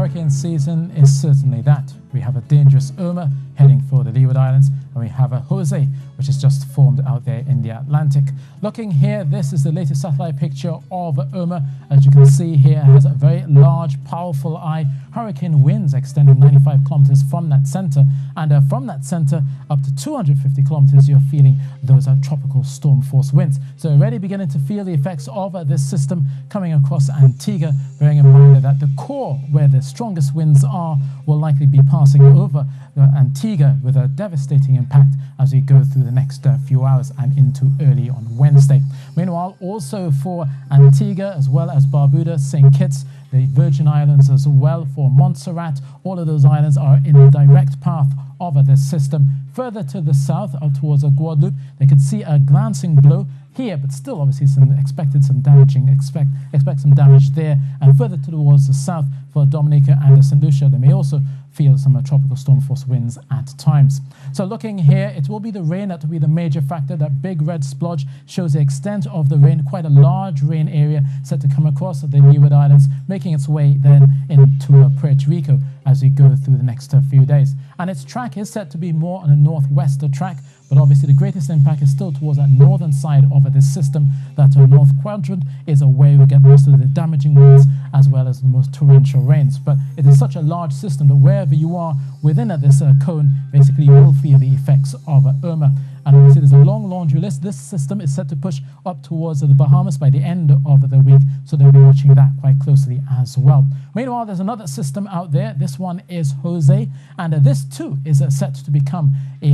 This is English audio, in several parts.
hurricane season is certainly that. We have a dangerous IRMA heading for the Leeward Islands, and we have a Jose, which is just formed out there in the Atlantic. Looking here, this is the latest satellite picture of IRMA. As you can see here, it has a very large, powerful eye. Hurricane winds extending 95 kilometers from that center, and from that center up to 250 kilometers, you're feeling those are tropical storm force winds. So already beginning to feel the effects of this system coming across Antigua, bearing in mind that the core where the strongest winds are will likely be passing over Antigua with a devastating impact as we go through the next few hours and into early on Wednesday. Meanwhile, also for Antigua as well as Barbuda, St. Kitts, the Virgin Islands as well, for Montserrat, all of those islands are in the direct path of this system. Further to the south, out towards Guadeloupe, they could see a glancing blow here, but still obviously expect some damage there. And further towards the south for Dominica and St. Lucia, they may also feel some tropical storm force winds at times. So looking here, it will be the rain that will be the major factor. That big red splodge shows the extent of the rain, quite a large rain area set to come across the Leeward Islands, making its way then into Puerto Rico as we go through the next few days. And its track is set to be more on a northwest track, but obviously the greatest impact is still towards that northern side of this system. That north quadrant is where we get most of the damaging winds as well as the most torrential rains. But it is such a large system that wherever you are within this cone, basically you will feel the effects of IRMA. And obviously there's a long laundry list. This system is set to push up towards the Bahamas by the end of the week, so they'll be watching that quite closely as well. Meanwhile, there's another system out there. This one is Jose, and this too is set to become a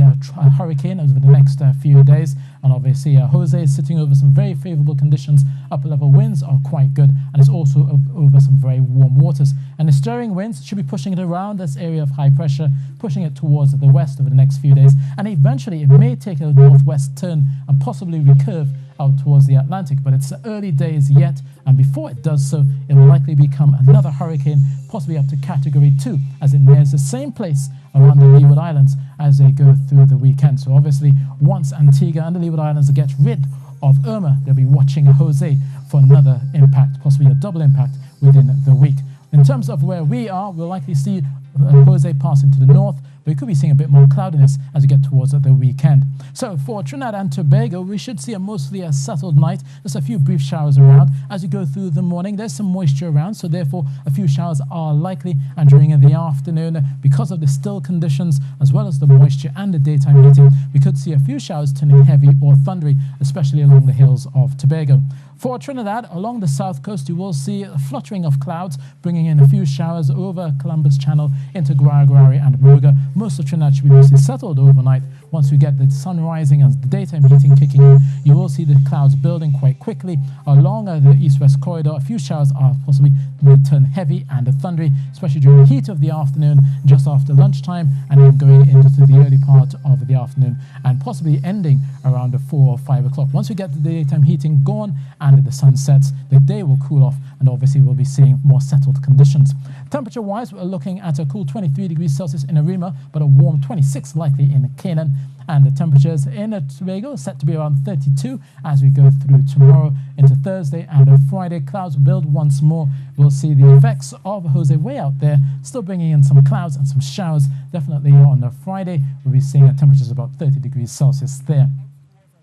hurricane over the next few days. And obviously Jose is sitting over some very favorable conditions. Upper level winds are quite good, and it's also over some very warm waters. And the stirring winds should be pushing it around this area of high pressure, pushing it towards the west over the next few days. And eventually it may take a northwest turn and possibly recurve out towards the Atlantic. But it's early days yet, and before it does so, it will likely become another hurricane, possibly up to Category 2, as it nears the same place around the Leeward Islands as they go through the weekend. So obviously, once Antigua and the Leeward Islands get rid of IRMA, they'll be watching Jose for another impact, possibly a double impact within the week. In terms of where we are, we'll likely see Jose passing to the north, but we could be seeing a bit more cloudiness as we get towards the weekend. So for Trinidad and Tobago, we should see mostly a settled night. Just a few brief showers around. As you go through the morning, there's some moisture around, so therefore a few showers are likely. And during the afternoon, because of the still conditions, as well as the moisture and the daytime heating, we could see a few showers turning heavy or thundery, especially along the hills of Tobago. For Trinidad, along the south coast, you will see a fluttering of clouds, bringing in a few showers over Columbus Channel into Guaraguari and Moruga. Most of Trinidad should be mostly settled overnight. Once we get the sun rising and the daytime heating kicking in, you will see the clouds building quite quickly along the east-west corridor. A few showers are possibly may turn heavy and thundery, especially during the heat of the afternoon, just after lunchtime, and then going into the early part of the afternoon, and possibly ending around 4 or 5 o'clock. Once we get the daytime heating gone and the sun sets, the day will cool off, and obviously we'll be seeing more settled conditions. Temperature-wise, we're looking at a cool 23 degrees Celsius in IRMA, but a warm 26 likely in Canaan. And the temperatures in Tobago are set to be around 32 as we go through tomorrow into Thursday and Friday. Clouds build once more. We'll see the effects of Jose way out there, still bringing in some clouds and some showers. Definitely on Friday, we'll be seeing temperatures about 30 degrees Celsius there.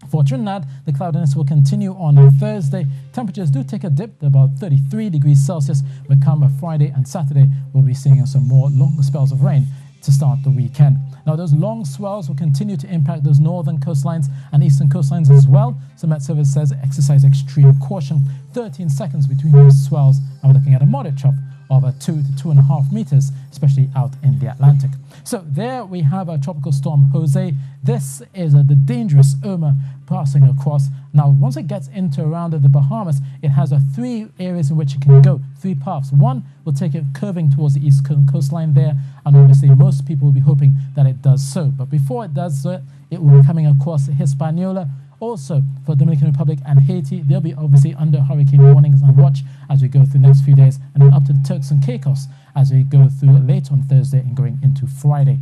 For Trinidad, the cloudiness will continue on Thursday. Temperatures do take a dip to about 33 degrees Celsius, but come Friday and Saturday, we'll be seeing some more longer spells of rain to start the weekend. Now, those long swells will continue to impact those northern coastlines and eastern coastlines as well. So Met Service says exercise extreme caution. 13 seconds between those swells, and we're looking at a moderate chop of 2 to 2.5 meters, especially out in the Atlantic. So there we have a tropical storm Jose. This is the dangerous IRMA passing across. Now, once it gets into around the Bahamas, it has 3 areas in which it can go, 3 paths. One will take it curving towards the east coastline there, and obviously most people will be hoping that it does so. But before it does so, it will be coming across Hispaniola. Also, for Dominican Republic and Haiti, they'll be obviously under hurricane warnings and watch as we go through the next few days, and then up to the Turks and Caicos as we go through late on Thursday and going into Friday.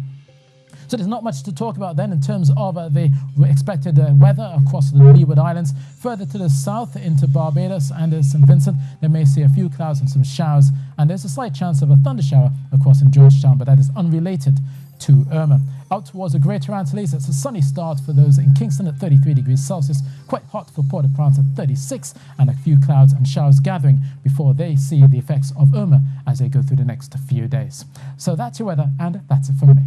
So there's not much to talk about then in terms of the expected weather across the Leeward Islands. Further to the south into Barbados and St. Vincent, they may see a few clouds and some showers, and there's a slight chance of a thunder shower across in Georgetown, but that is unrelated to IRMA. Out towards the Greater Antilles, it's a sunny start for those in Kingston at 33 degrees Celsius, quite hot for Port-au-Prince at 36, and a few clouds and showers gathering before they see the effects of IRMA as they go through the next few days. So that's your weather, and that's it from me.